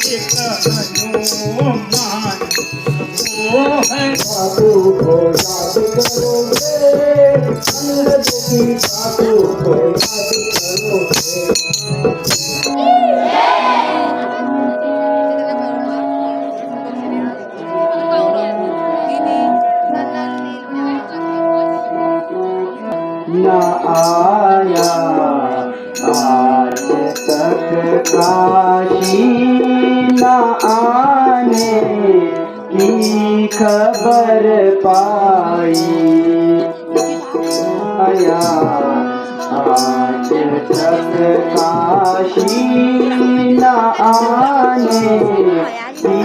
एक हनुमान वो है साधु को याद करोगे, अंगद की साधु को याद करोगे। न आया आज तक काशी, न आने की खबर पाई। आया आज तक काशी, न आने की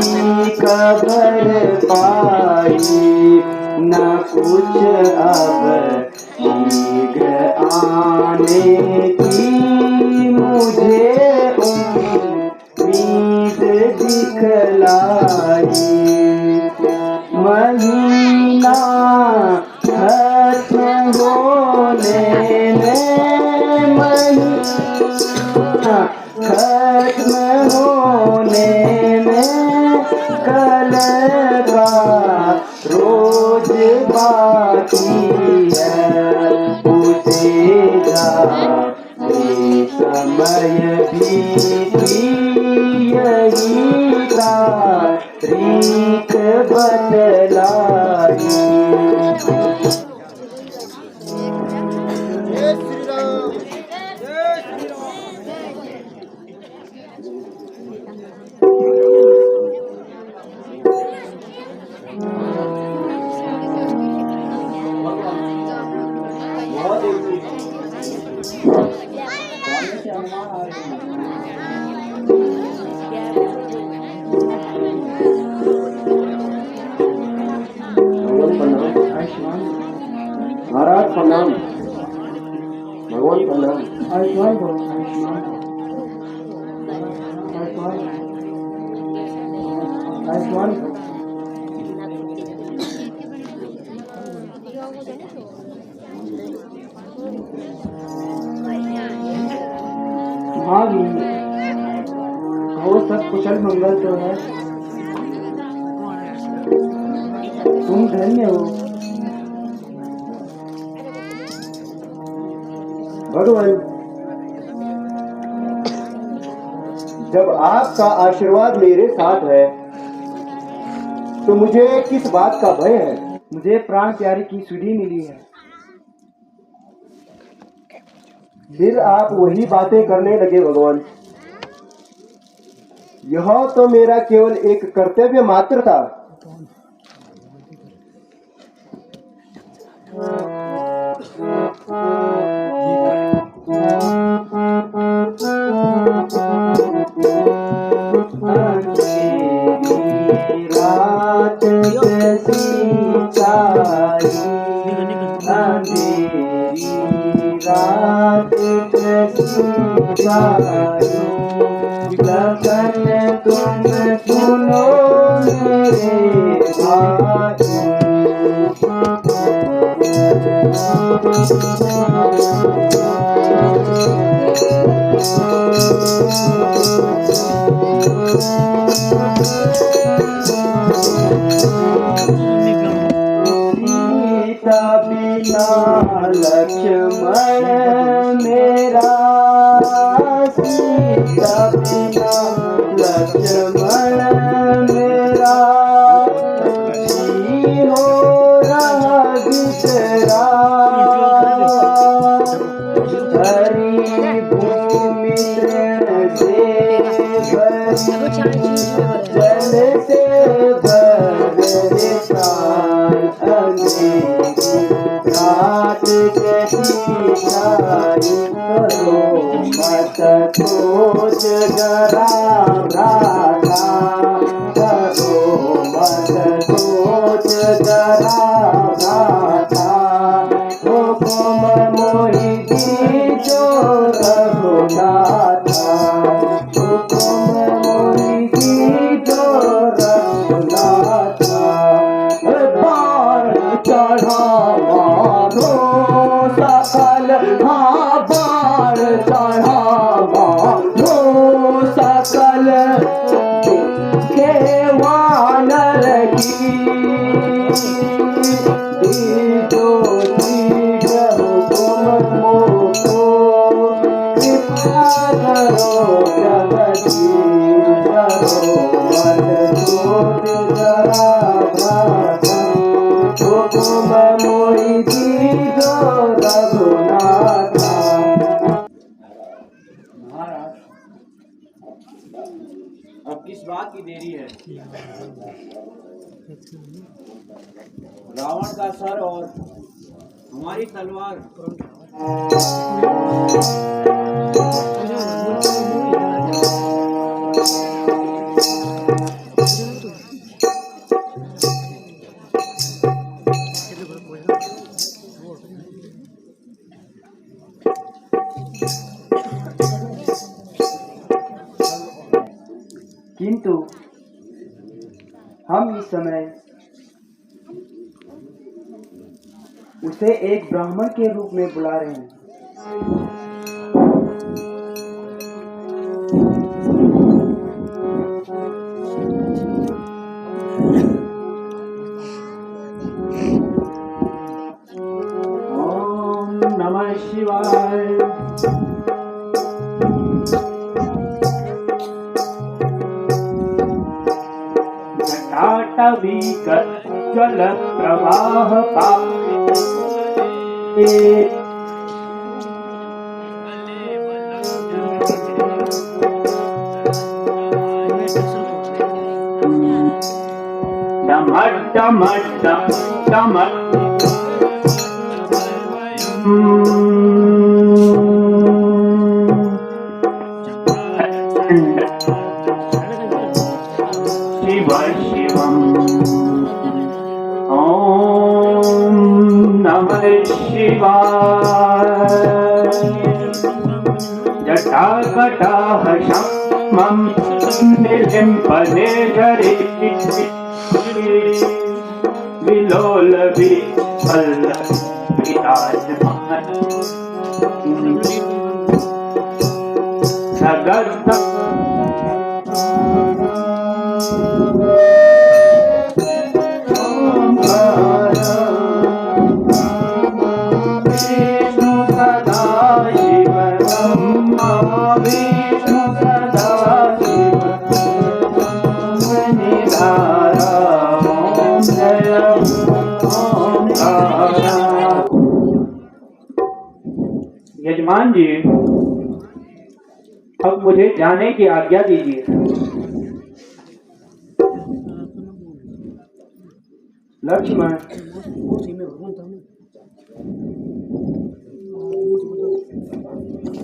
खबर पाई। न कुछ अब शीघ्र आने की मुझे उम्मीद दिखलाई। महीना खत्म होने में, महीना खत्म होने में, कल का रोज बाकी है। उसे जाते समय बीती यही तारीख बतलाई। महाराज प्रणाम। भगवान प्रणाम। आयुष्मान भव। आयुष्मान हाँ भी वो सब कुशल मंगल तो है। तुम धन्य हो भगवान। जब आपका आशीर्वाद मेरे साथ है तो मुझे किस बात का भय है। मुझे प्राण प्यारी की सुधि मिली है। फिर आप वही बातें करने लगे भगवान। यह तो मेरा केवल एक कर्तव्य मात्र था। रात कैसी चाई, अंधेरी रात कैसी चाई। लगन तुम सुनो मेरे भाई। सीता बिना लक्ष्मण मेरा, सीता बिना लक्ष्मण मेरा। जी हो रहा बिसरा, हरी भूमि से जल से रात कैसी छाई। करो मत सोच जरा भ्राता, करो मत सोच जरा भ्राता। हुकुम मोहि दीजो रघुनाथा, हुकुम मोहि दीजो रघुनाथा। बाण चढ़ावा रो सकल, हाँ बाण चढ़ावा रो सकल। अब किस बात की देरी है? रावण का सर और हमारी तलवार। किंतु हम इस समय उसे एक ब्राह्मण के रूप में बुला रहे हैं। ओम नमः शिवाय। जल प्रवाह शिव शिवम। ओम नमः शिवाय। जटाकटाह शमं निलिम्पने झरे विलोल विफल विराजमान सगत यजमान जी, अब मुझे जाने की आज्ञा दीजिए। लक्ष्मण,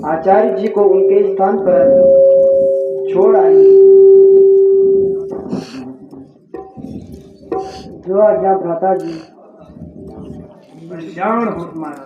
आचार्य जी को उनके स्थान पर छोड़ आइए। जो आज्ञा भ्राता जी। कल्याण हो तुम्हारा।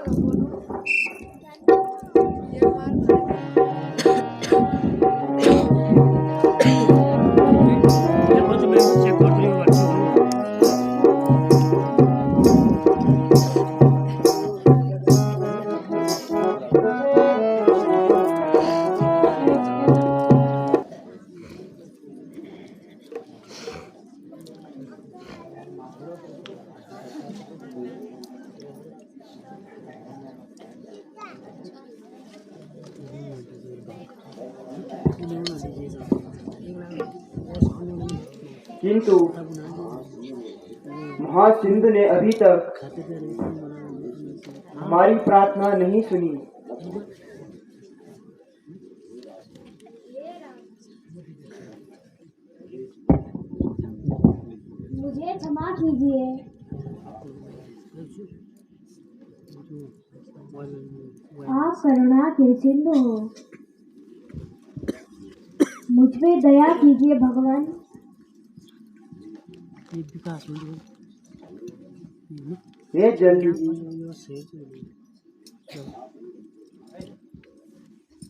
किंतु महासिंधु ने अभी तक हमारी प्रार्थना नहीं सुनी। मुझे क्षमा कीजिए। आप करुणा के सिंधु हो, मुझ पे दया कीजिए भगवान। हे जल्दी जी,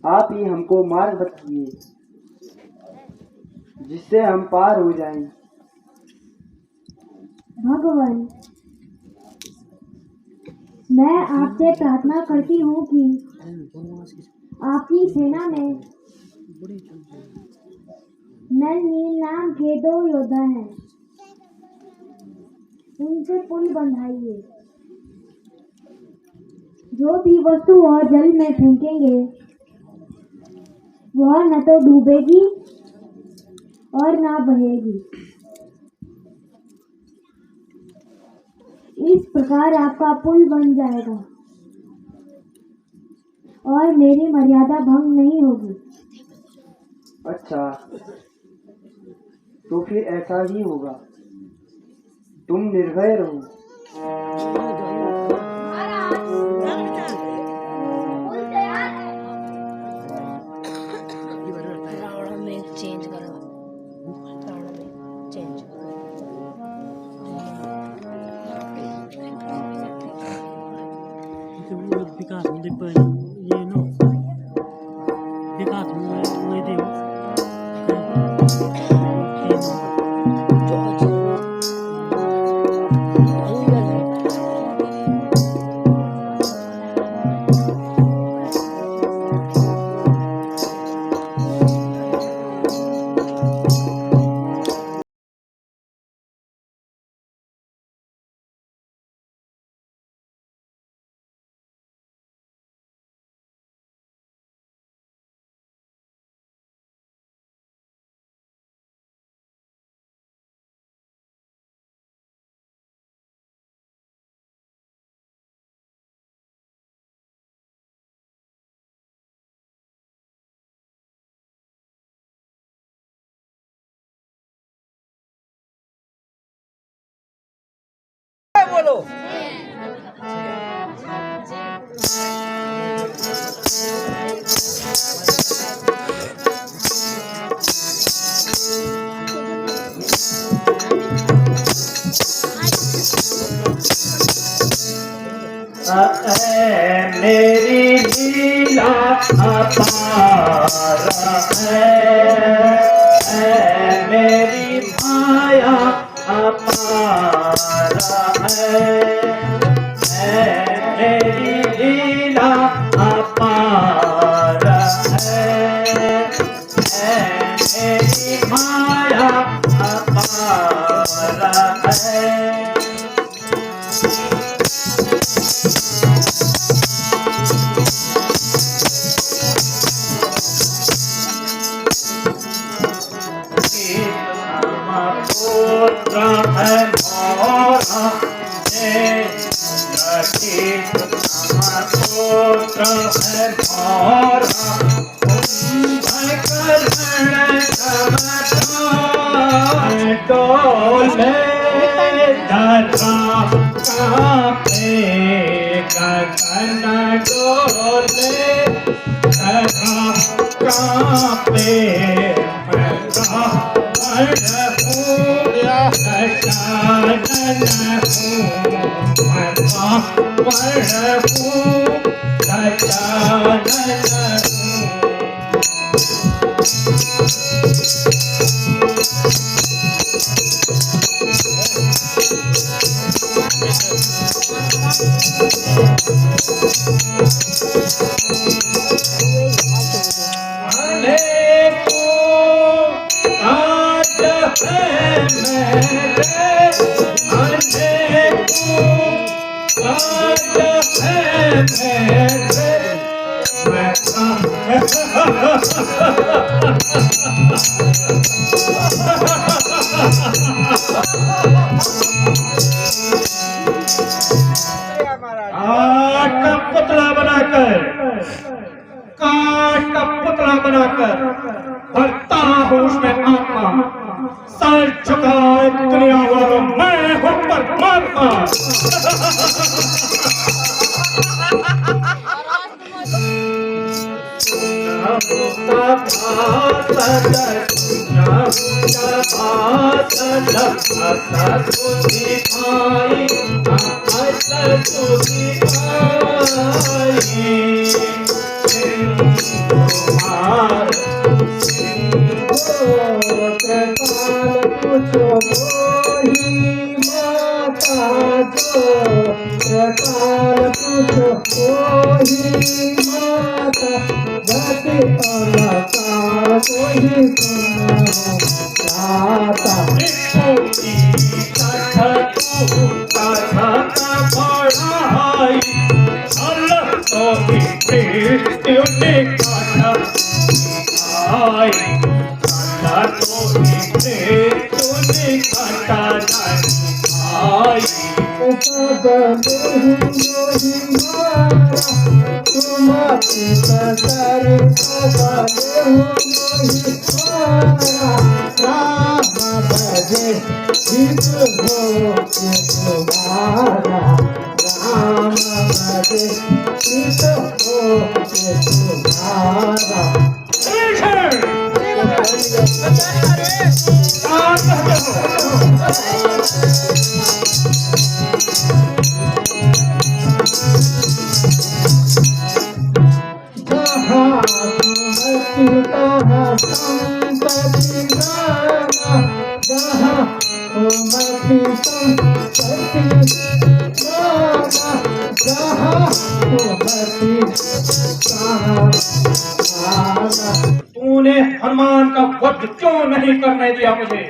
आप ही हमको मार्ग बताइए जिससे हम पार हो जाएं। भगवान, मैं आपसे प्रार्थना करती हूँ कि आपकी सेना में नल नील नाम के 2 योद्धा हैं, उनसे पुल बंधाइए। जो भी वस्तु वह जल में फेंकेंगे वह न तो डूबेगी और ना बहेगी। इस प्रकार आपका पुल बन जाएगा और मेरी मर्यादा भंग नहीं होगी। अच्छा, तो फिर ऐसा ही होगा। तुम निर्भय रहो। चेंज करो, चेंज विकास हुँदै विकास हुँदै मेरी लीला अपार है, मेरी माया अपार है, मेरी लीला अपार है, मेरी माया अपार है। भरता हूँ उसमें आत्मा, सर झुकाए दुनिया वालों, मैं हूँ परमात्मा। आई तुम पितर सगले मोहि मारा राम भजे हित भोग तुम्हारा राम भजे हित भोग तुम्हारा तूने हनुमान का वध क्यों नहीं करने दिया मुझे?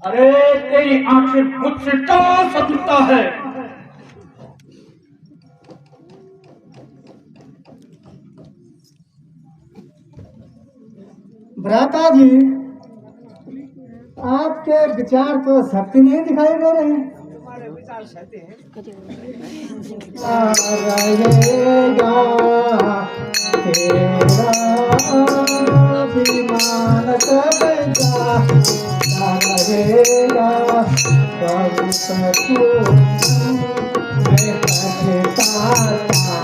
अरे तेरी आखिर मुझसे क्या शत्रुता है? भ्राता जी, आपके विचार तो सत्य नहीं दिखाई दे रहे हैं। रहेगा तेरा अभिमान सबका, रहेगा बहुत को मैं पछताता,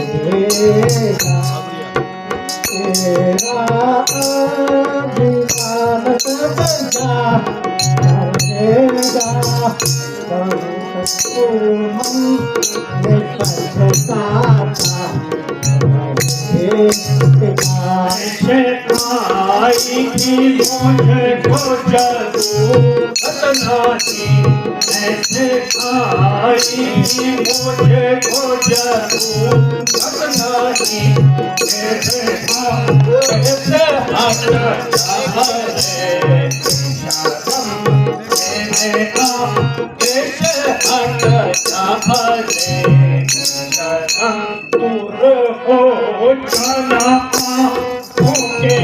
रहेगा तेरा अभिमान सबका, रहेगा बहुत को मैं पछताता, ऐसे आएगी मुझे को जरूरत नहीं, ऐसे आएगी मुझे को जरूरत नहीं, ऐसे ऐसे हट जाए शरम मेरे का, ऐसे हट जाए शरम दूर हो जाना आँखों के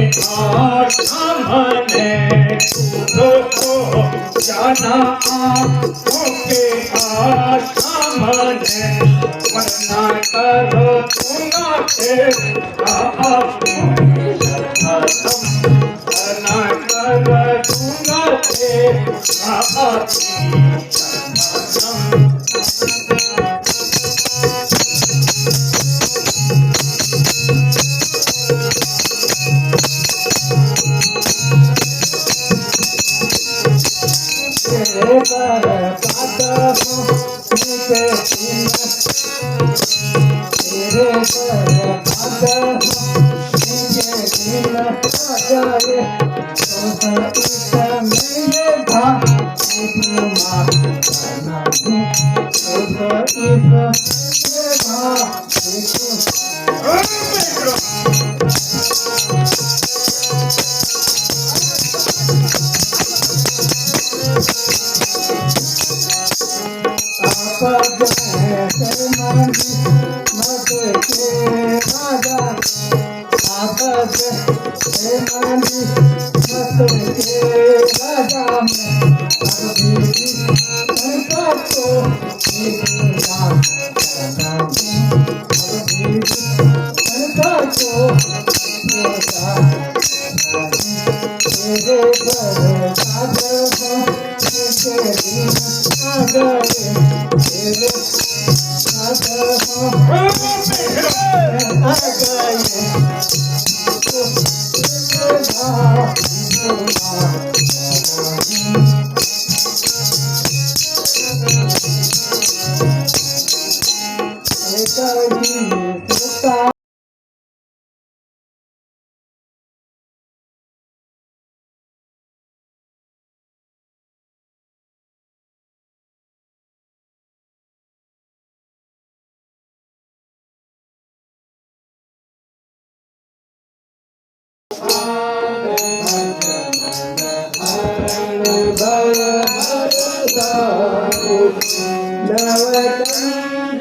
सामने, दूर हो जाना आँखों के सामने, वरना करो दूंगा तेरा वरना करो दूंगा तेरा तेरे पर पाता हूँ तेरे पर पाता हूँ दिन आ जाए तो इस मेरे भाई माँ करना हूँ तो इस मेरे नवतन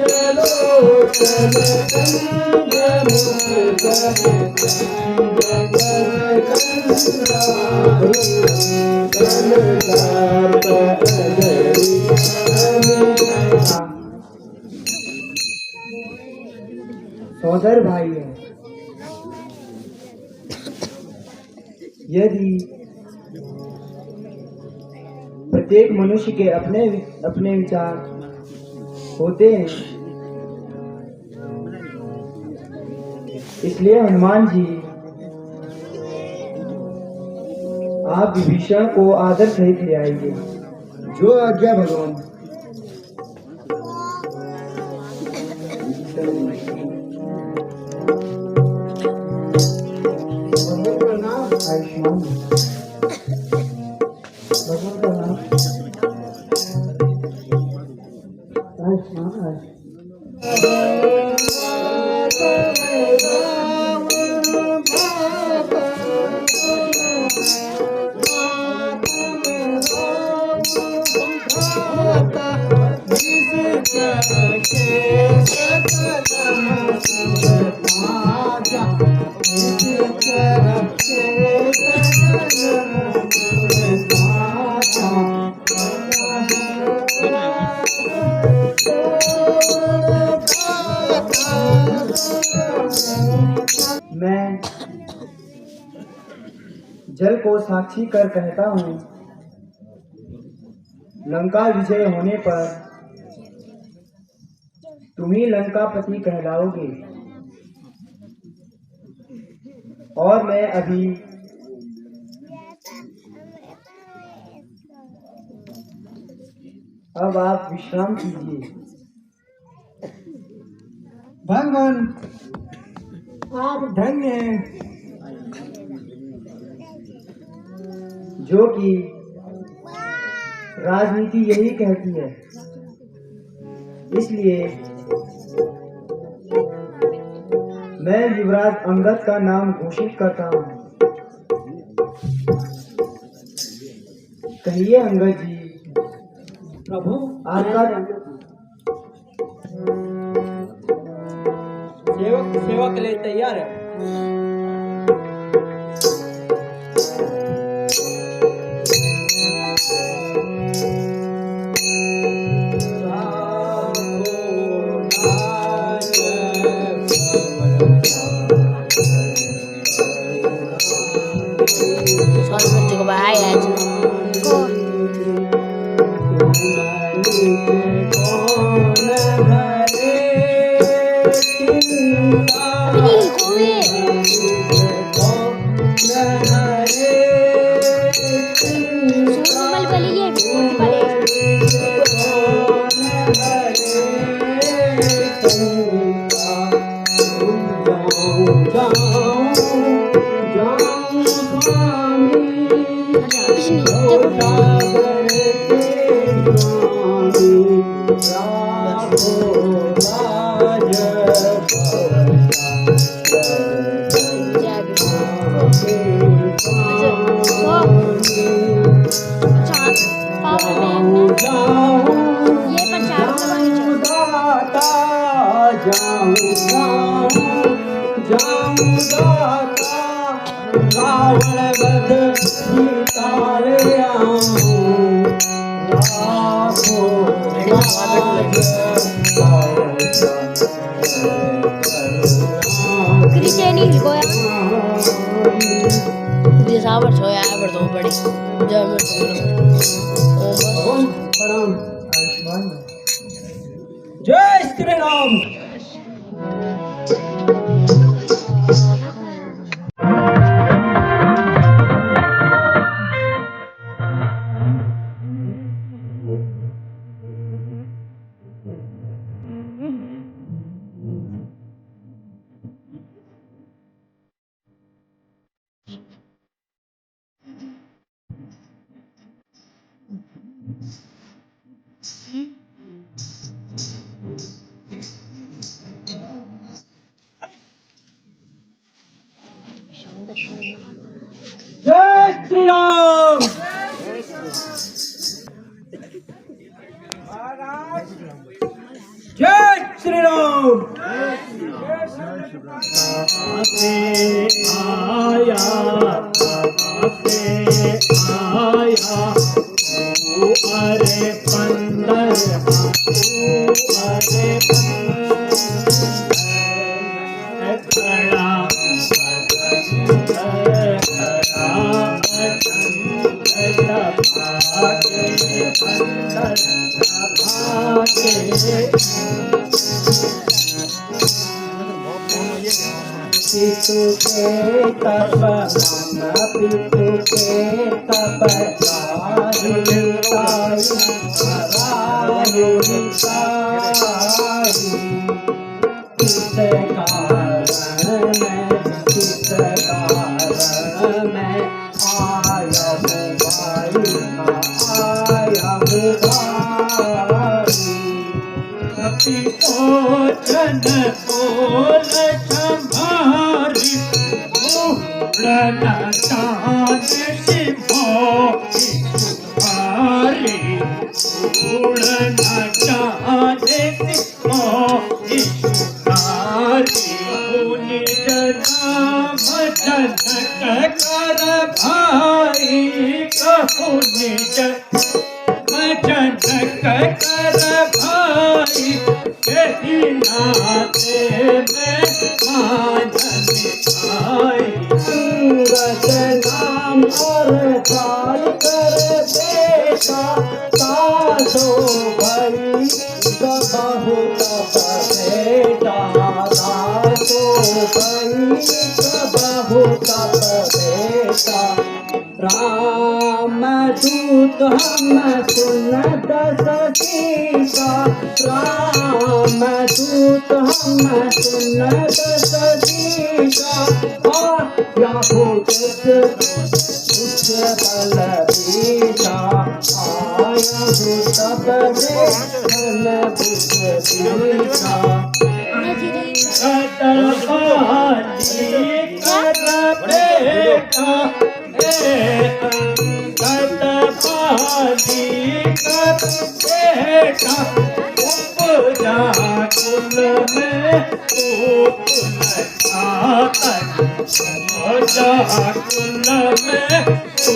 सौदर भाई है। यदि प्रत्येक मनुष्य के अपने अपने विचार होते हैं, इसलिए हनुमान जी आप विभीषण को आदर सहित ले आएंगे। जो आज्ञा भगवान। आयुष्मान भगवान का नाम आयुष्मान। मैं जल को साक्षी कर कहता हूँ, लंका विजय होने पर तुम ही लंकापति कहलाओगे। और मैं अभी अब आप विश्राम कीजिए। भगवान आप धन्य हैं, जो कि राजनीति यही कहती है। इसलिए मैं युवराज अंगद का नाम घोषित करता हूँ। कहिए अंगद जी। प्रभु आपका सेवा के लिए तैयार है। बच्चे को भाई आज जय श्री राम। जय श्री राम। जय श्री राम। आसे आया तू अरे बंदर अरे खड़ा पितु के तब मन पितु के तब जन बोल संभारी उड़ना चाहे सिंहारी उड़ना चाहे सिंहारी निज नाम जनक कर भाई कहु निज जनक कर भाई यही नाते में मान दिखाई सूरत नाम और काल कर बेटा तासो भई सबहु तब बेटा तासो भई सबहु तब बेटा राम दूत हम सुनत सीता राम दूत हम सुनत सीता आया हो उच्च बल बीता आया हो तब देखन बुझ बीता कर बेटा उपजा कुल में तू उपजा कुल में तू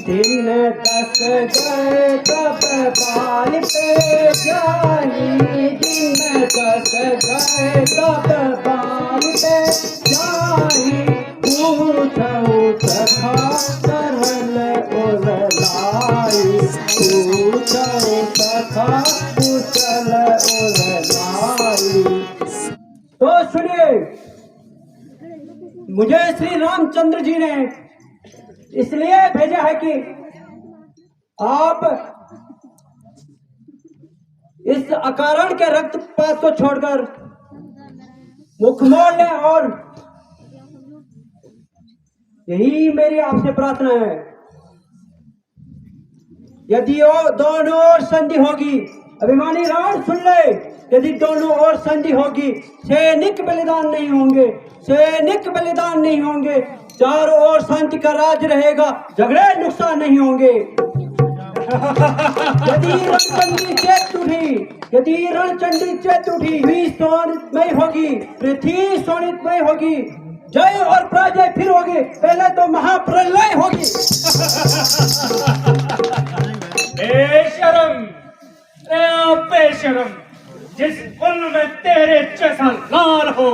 दिन 10 गए तब बाल पे जाई दिन 10 गए तब बाल पे जाई पूछो सखा करल उरलाई पूछो सखा कुशल उरलाई। तो सुनिए, मुझे श्री रामचंद्र जी ने इसलिए भेजा है कि आप इस अकारण के रक्तपात को छोड़कर मुख मोड़ लें और यही मेरी आपसे प्रार्थना है। यदि वो दोनों ओर संधि होगी, अभिमानी रावण सुन ले, यदि दोनों ओर संधि होगी सैनिक बलिदान नहीं होंगे, सैनिक बलिदान नहीं होंगे, चारों ओर शांति का राज रहेगा, झगड़े नुकसान नहीं होंगे। यदि रणचंडी चेत उठी, यदि रणचंडी चेत उठी, हुई सोनितमय होगी, पृथ्वी सोनितमय होगी, जय और पराजय फिर होगी, पहले तो महाप्रलय होगी। बेशरम, बेशरम, जिस कुल में तेरे जैसा लाल हो,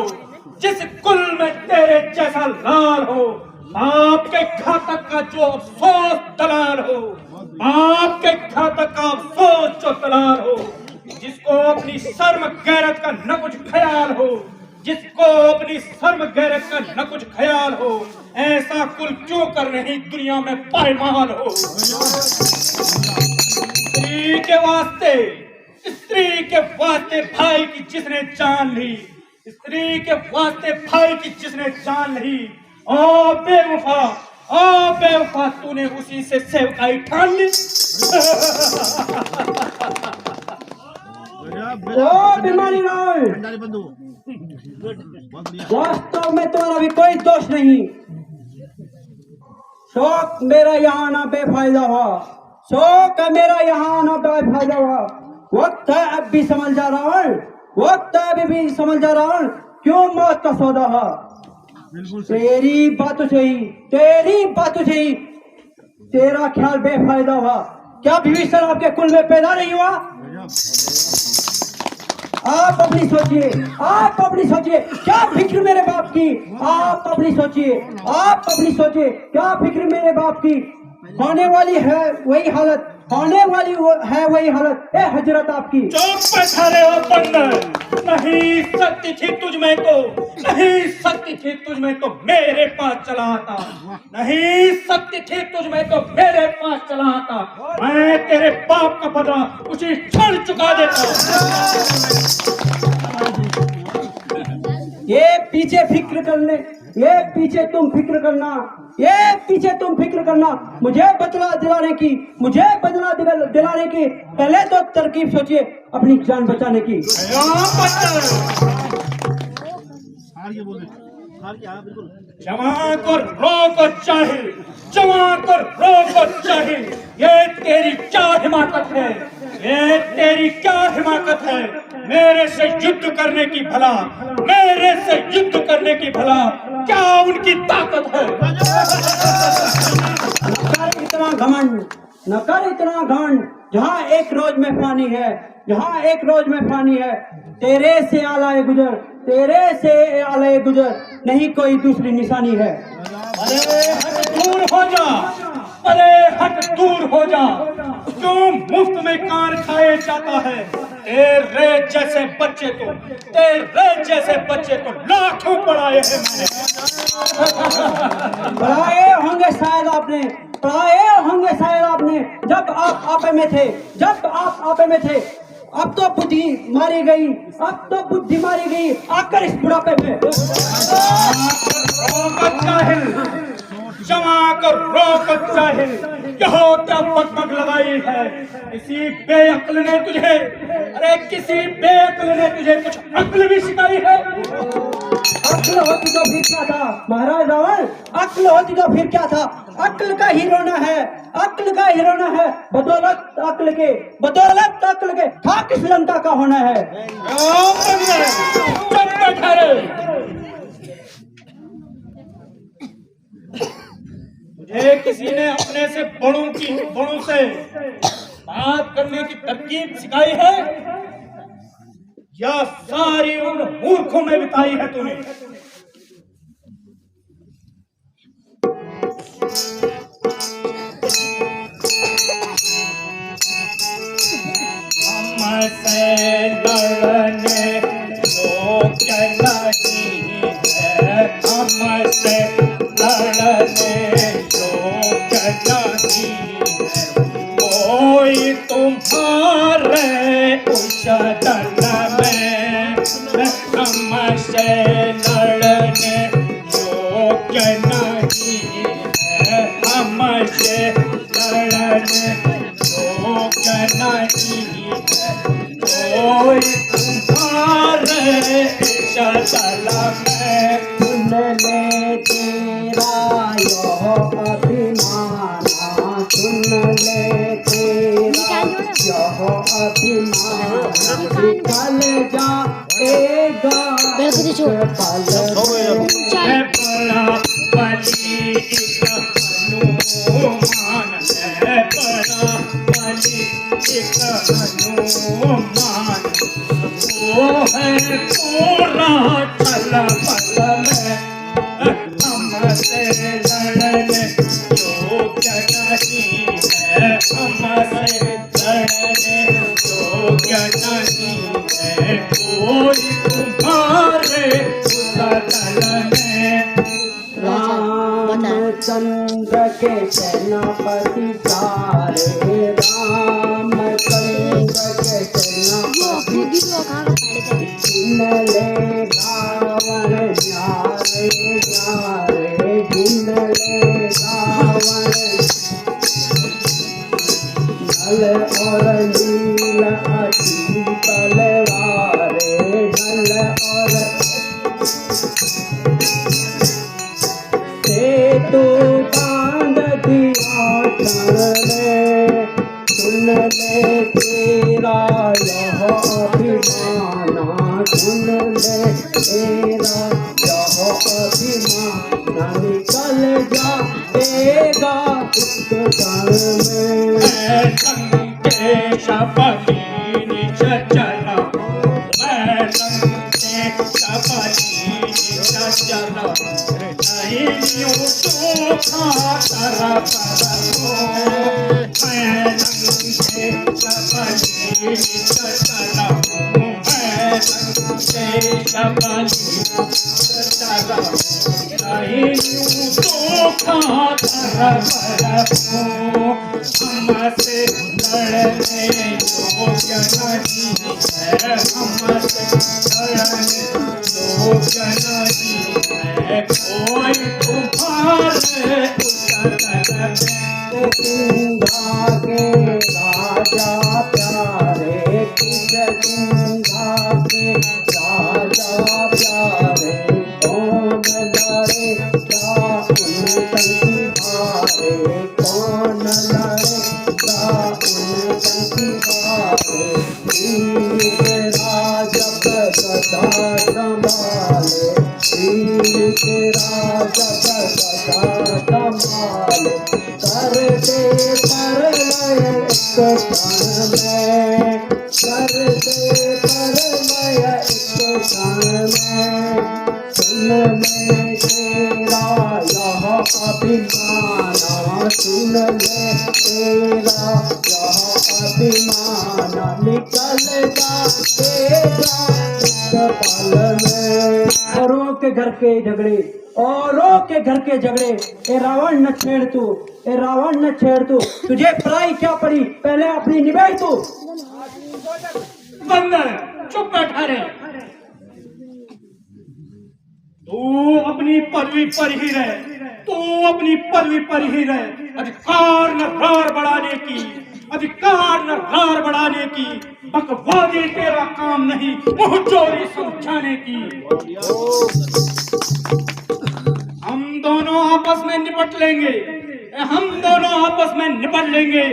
जिस कुल में तेरे जैसा लाल हो, बाप के घातक का जो अफसोस दलाल हो, बाप के घातक का अफसोस जो दलाल हो, जिसको अपनी शर्म गैरत का न कुछ ख्याल हो, जिसको अपनी शर्म गैरत का न कुछ ख्याल हो, ऐसा कुल क्यों कर रही दुनिया में पायमाल हो। स्त्री के वास्ते भाई की जिसने जान ली, स्त्री के वास्ते भाई की जिसने जान ली, ओ बेवफा तूने उसी से सेवकाई ठान ली। ओ अभिमानी रावण, वास्तव में तुम्हारा भी कोई दोष नहीं। शौक मेरा यहाँ आना बेफायदा हुआ, शौक है मेरा यहाँ आना बेफायदा हुआ। वक्त है अब भी समझ जा रावण, वक्त है अभी भी समझ जा रावण, क्यों मौत का सौदा हुआ। तेरी बातों से ही, तेरी बातों से ही तेरा ख्याल बेफायदा हुआ। क्या विभीषण आपके कुल में पैदा नहीं हुआ? आप अपनी सोचिए, आप अपनी सोचिए, क्या फिक्र मेरे बाप की। आप अपनी सोचिए, आप अपनी सोचिए, क्या फिक्र मेरे बाप की। होने वाली है वही हालत, होने वाली है वही हालत। ए हजरत आपकी। चुप बैठे हो बंदर, नहीं शक्ति थी तुझ में तो, नहीं शक्ति थी तुझ में तो मेरे पास चला आता, नहीं शक्ति थी तुझ में तो मेरे पास चला आता। मैं तेरे बाप का बदला उसी क्षण चुका देता। ये पीछे फिक्र करने, ये पीछे तुम फिक्र करना, ये पीछे तुम फिक्र करना, मुझे बदला दिलाने की, मुझे बदला दिलाने की पहले तो तरकीब सोचिए अपनी जान बचाने की। जवां को रोक चाहिए, जवां को रोक चाहिए। ये तेरी क्या हिमाकत है, ये तेरी क्या हिमाकत है मेरे से युद्ध करने की भला, मेरे से युद्ध करने की भला क्या उनकी ताकत है। न कर इतना घमंड, न कर इतना घमंड, जहाँ एक रोज में फानी है, जहाँ एक रोज में फानी है। तेरे से आलाए गुजर, तेरे से आलाए गुजर, नहीं कोई दूसरी निशानी है। अरे हट दूर हो जा, अरे हट दूर हो जा, क्यों मुफ्त में कान खाए जाता है। तेरे जैसे बच्चे तो, तेरे जैसे बच्चे तो लाखों पढ़ाए हैं मैंने। पढ़ाए होंगे शायद आपने, पढ़ाए होंगे शायद आपने, जब आप आपे में थे, जब आप आपे में थे। अब तो बुद्धि मारी गई, अब तो बुद्धि मारी गई आकर इस बुढ़ापे पे। जवां को रोक चाहिए, यहो क्या पगमग लगाई है। किसी बेअक्ल ने तुझे, अरे किसी बेअक्ल ने तुझे कुछ अक्ल भी सिखाई है। अक्ल होती तो फिर क्या था महाराज रावण, अक्ल होती तो फिर क्या था। अक्ल का ही रोना है, अक्ल का ही रोना है, बदौलत अक्ल के, बदौलत अक्ल के था किस लंका का होना है। मुझे किसी ने अपने से बड़ों से बात करने की तरकीब सिखाई है या सारी उन मूर्खों में बिताई है तूने। हमसे लड़ने योग्य नहीं है, हमसे लड़ने योग्य नहीं है कोई तुम्हारे उस दल में। हमसे लड़ने योग्य नहीं है, हमसे लड़ने योग्य नहीं है कोई तुम्हारे इस दल में। सुन ले तेरा यो अभिमाना, सुन ले तेरा यो अभिमाना, निकल जाएगा बड़ा बलि एक हनुमान है, बड़ा बलि एक हनुमान। वो है पूरा छल पल में, हमसे लड़ने योग्य नहीं है, हमसे लड़ने योग्य नहीं है कोई तुम्हारे उस दल में। रामचंद्र के सेनापति सारे, रामचंद्र के सेनापति सुन ले रावण न्यारे न्यारे, सुन ले रावण नल और नील अति तलवार। तेरा यह अभिमान सुन ले तेरा यह अभिमान निकल जाएगा इस क्षण में शपथी निच चला मैं संगे शपथी निच चला नहीं यूं तो खातर परमो मैं संगे शपथी निच चला मैं संगे शपथी निच चला नहीं यूं तो खातर परमो हमसे लड़ने योग्य नहीं है हमसे लड़ने योग्य नहीं है कोई तुम्हारे सिंधा के राजा प्यारे किस सिंधा के राजा प्यारे कौन लड़ेगा उन भारे कौन लड़ेगा उन भारे जब सदा संभाले तेरा जब सदा संभाले कर दे पर एक क्षण में कर दे पर एक क्षण में सुन में तेरा यह अभिमान सुन ले तेरा यह अभिमान निकल जाएगा इस पल में औरों के घर के झगड़े औरों के घर के झगड़े ए रावण न छेड़ तू ए रावण न छेड़ तू तुझे पराई क्या पड़ी पहले अपनी निभाई तू बंदर चुप बैठा रहे तू अपनी पदवी पर ही रहे तू अपनी पदवी पर ही रहे अधिकार न रार बढ़ाने की अधिकार न रार बढ़ाने की बकवादी तेरा काम नहीं मुंह चोरी समझाने की हम दोनों आपस में निपट लेंगे हम दोनों आपस में निपट लेंगे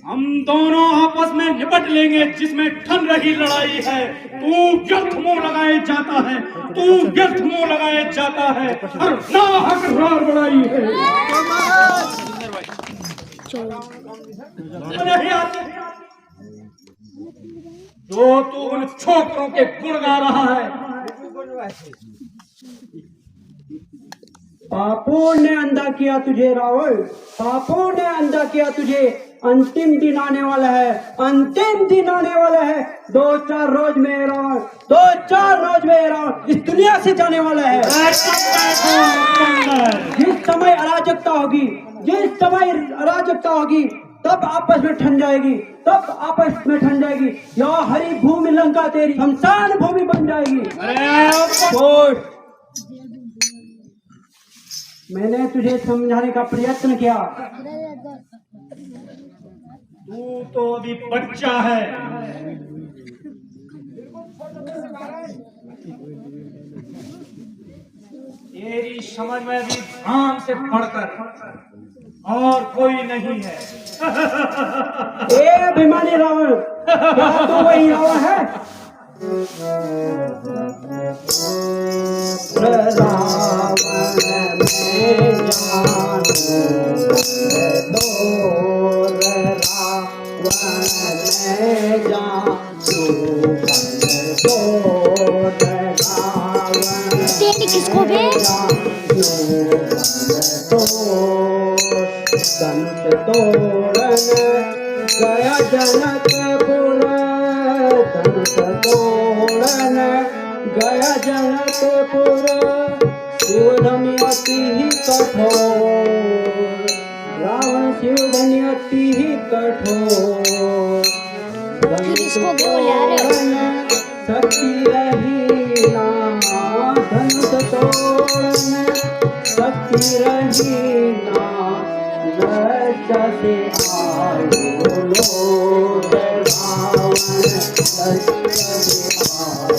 हम दोनों आपस में निपट लेंगे जिसमें ठन रही लड़ाई है तू व्यर्थ मुंह लगाए जाता है तू व्यर्थ मुंह लगाए जाता है और नाहक रार बढ़ाई है नहीं आते जो तू उन छोकरों के गुण गा रहा है पापों ने अंधा किया तुझे रावण पापों ने अंधा किया तुझे अंतिम दिन आने वाला है अंतिम दिन आने वाला है 2-4 रोज में रावण 2-4 रोज में रावण इस दुनिया से जाने वाला है जिस समय अराजकता होगी जिस समय अराजकता होगी तब आपस में ठन जाएगी तब आपस में ठन जाएगी यह हरी भूमि लंका तेरी शमशान भूमि बन जाएगी छोड़ मैंने तुझे समझाने का प्रयत्न किया तू तो अभी बच्चा है तेरी समझ में भी धाम से बढ़कर और कोई नहीं है ए अभिमानी रावण क्या तू वही रावण है रावण में जानू दो रावण में जानू दो रावण तेरी किसको बे संत तोरण गया जनकपुर संत तोरण गया जनकपुर शिवधनी अति ही कठोर रावण शिवधनी अति ही कठोर किसको बोला रे शक्ति रही ना धनुष तोरण शक्ति रही ना लज्जा से आयो लोग रावण लज्जा से आयो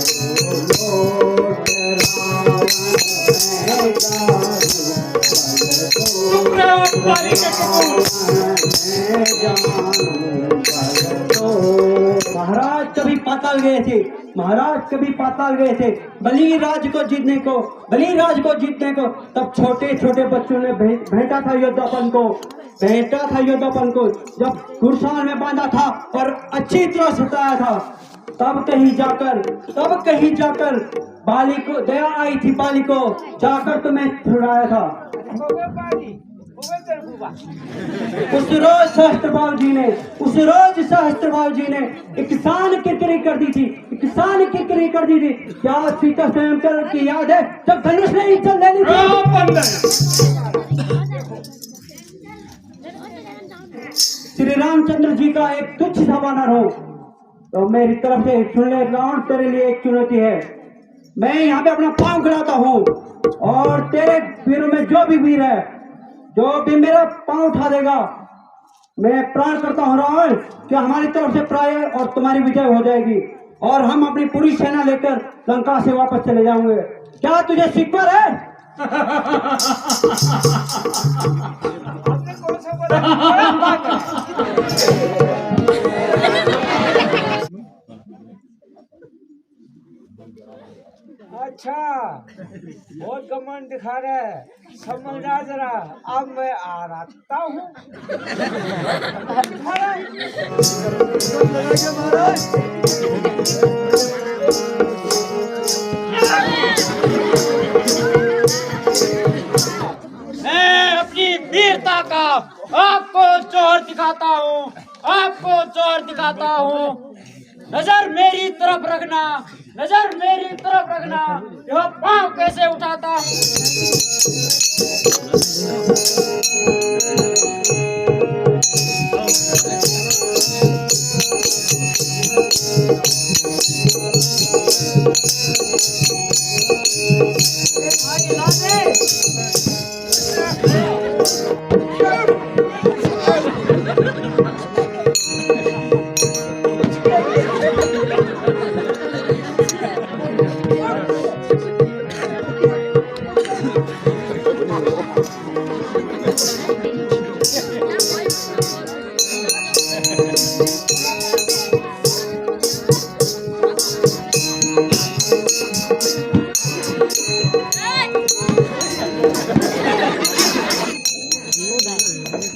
लोग रावण मैं जानू पाताल गए थे, महाराज कभी पाताल गए थे बलिराज को जीतने को। तब छोटे छोटे बच्चों ने भेंटा था योद्धापन को, जब घुड़साल में बांधा था और अच्छी तरह सताया था, तब कहीं जाकर बाली को दया आई थी, बाली को जाकर तुम्हें छुड़ाया था। उस रोज सहस्त्रभाव जी ने एक किसान किरकिरी कर दी थी, क्या सीता स्वयं की याद है जब धनुष ने इज्जत ले ली थी? श्री रामचंद्र जी का एक तुच्छ सा वानर हो तो मेरी तरफ से सुन ले रावण, तेरे लिए एक चुनौती है। मैं यहाँ पे अपना पांव खिलाता हूँ और तेरे वीरों में जो भी वीर है, जो भी मेरा पांव उठा देगा, मैं प्राण करता हूँ रावण कि हमारी तरफ से प्राय और तुम्हारी विजय हो जाएगी और हम अपनी पूरी सेना लेकर लंका से वापस चले जाएंगे। क्या तुझे स्वीकार है? अच्छा, बहुत घमंड दिखा रहा है, समझना जरा। अब मैं आता हूँ। मैं अपनी वीरता का आपको जोर दिखाता हूँ। नजर मेरी तरफ रखना, यह पांव कैसे उठाता।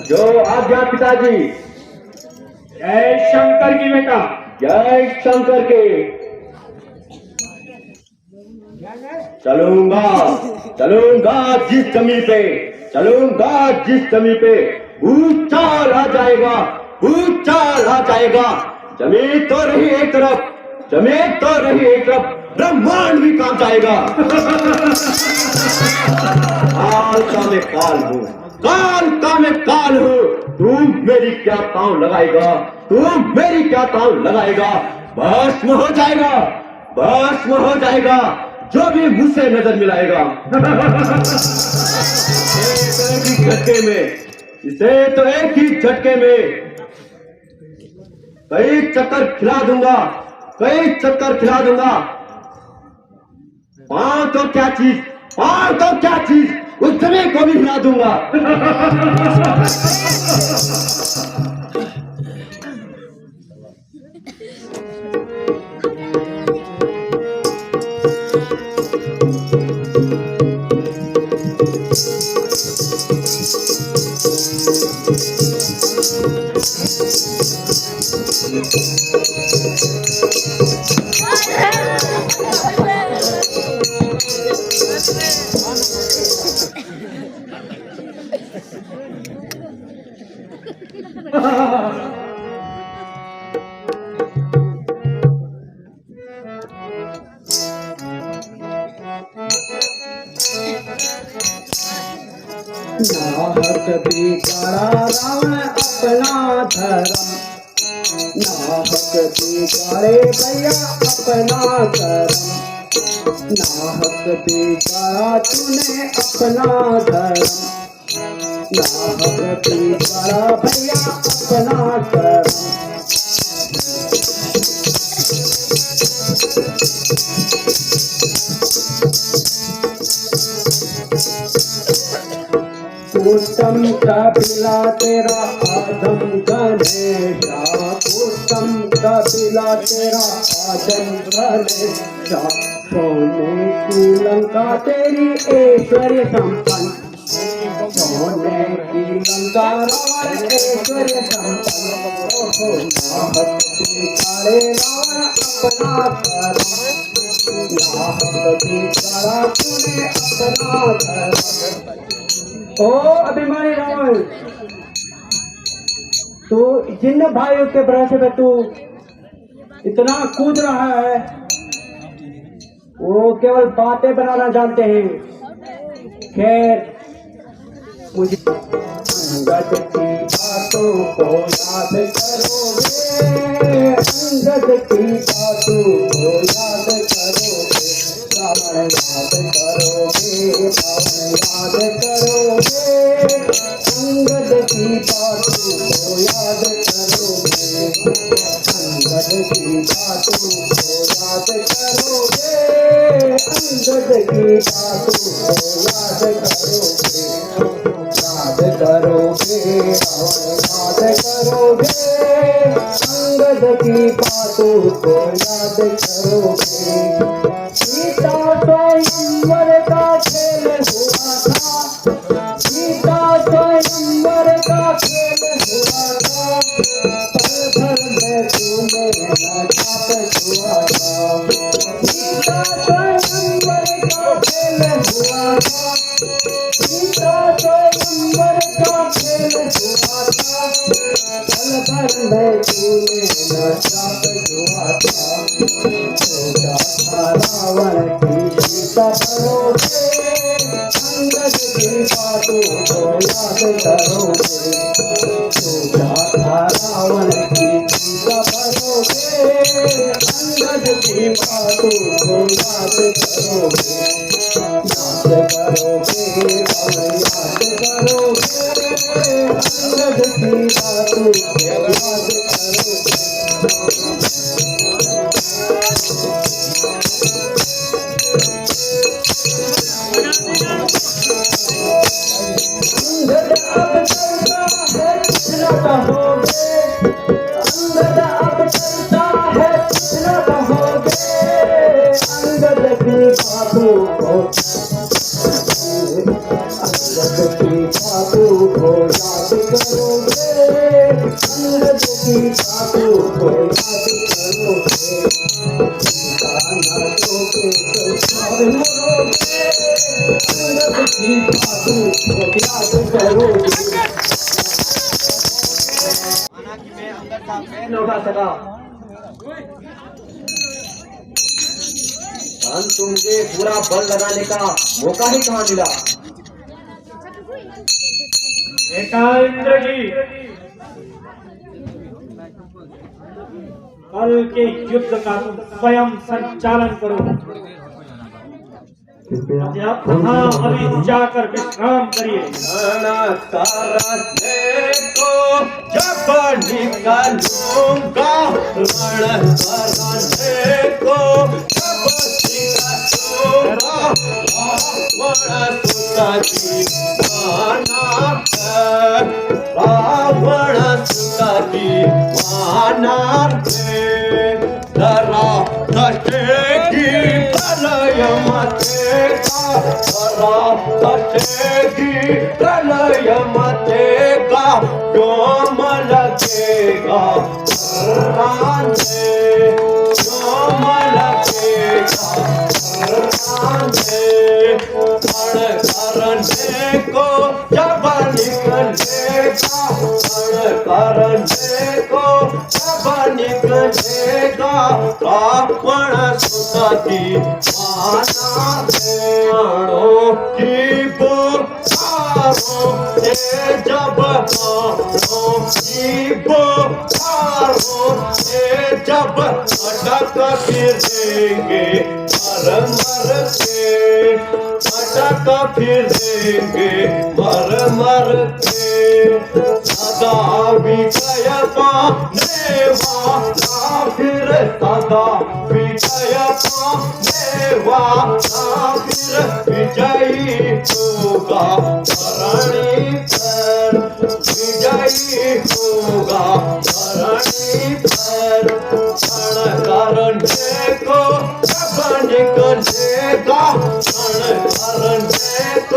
जो आज्ञा पिताजी। जय शंकर की बेटा, जय शंकर के। चलूंगा जिस जमी पे भूचाल आ जाएगा। जमीन तो रही एक तरफ, ब्रह्मांड भी काम जाएगा। काल का मैं काल हूँ, तू मेरी क्या ताव लगाएगा। भस्म हो जाएगा जो भी मुझसे नजर मिलाएगा। इसे तो एक ही झटके में कई चक्कर खिला दूंगा। पांव तो क्या चीज, उस जमीन को भी हिला दूंगा। नाहक बिगाड़ा रावण अपना धर्म, नाहक बिगाड़े भैया अपना धर्म। नाहक बिगाड़ा तूने अपना धर्म, नाहक बिगाड़ा भैया अपना धर्म। उत्तम कपिला तेरा आदम गणेशा। गौतम कपिला तेरा आदम भले जा, सोने की लंका तेरी ऐश्वर्य संपन्न, सोने की लंका रावण ऐश्वर्य संपन्न, ओहो नाहक बिचारे रावण अपना कर, नाहक बिचारा तूने अपना कर। ओ अभिमानी रावण, तू जिन भाइयों के भरोसे पे तू इतना कूद रहा है, वो केवल बातें बनाना जानते हैं। खैर मुझे अंगद की बातों को याद करोगे, अंगद की बातों को याद करोगे, रावण याद करोगे, रावण याद करोगे, अंगद की बातों को याद करोगे, अंगद की बातों को याद करोगे, अंगद की बातों को याद करोगे, याद करोगे, रावण याद करोगे, अंगद की बातों को याद करोगे। सीता स्वयंवर का खेल हुआ था, सीता स्वयंवर का खेल हुआ था, पल भर में तूने न छाप छुआ था। सीता स्वयंवर का खेल हुआ था, सीता स्वयंवर का खेल हुआ था, पल भर में तूने न छाप छुआ था। सोचा था रावण की सीता भरोगे, अंगद की बातों को याद करोगे, सोचा था रावण की सीता भरोगे, अंगद की बातों को याद करोगे, याद करोगे, रावण याद करोगे, अंगद की बातों को याद करोगे। अंगद अब चलता है पिछला कहोगे, अंगद अब चलता है पिछला कहोगे, अंगद की बातों को, अंगद की बातों को याद करोगे, अंगद की बातों को याद करोगे, गाना दोगे तो सब मरोगे, अंगद की बातों को याद करोगे। मैं उठा सका, परंतु मुझे पूरा बल लगाने का मौका ही कहाँ मिला। बेटा इंद्र जी, कल के युद्ध का तुम स्वयं संचालन करो। यहाँ अभी जाकर विश्राम करिए। को जब निकलूंगा, रण करने को जब निकलूंगा, रावण सुता दीवाना है, रावण सुता दीवाना है, डरा दशेगी प्रलय मचेगा, डरा दशेगी प्रलय मचेगा, डोम लगेगा रांझे, डोम लगेगा रांझे, रण करने को जब निकलेगा, रण करने को जब निकलेगा, रावण सुता दीवाना है, प्राणों की बुखारों से जब, प्राणों की बुखारों से जब अटक फिरेंगे, मर मर के अटक फिरेंगे, मर मर के, सदा विजय पाने वाला फिर, सदा विजय पाने वाला फिर विजयी होगा धरणी पर, विजयी होगा धरणी पर।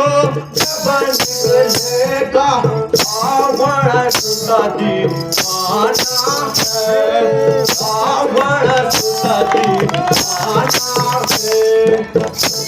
तो जब निकलेगा रावण सुतती आना है, रावण सुतती आना है।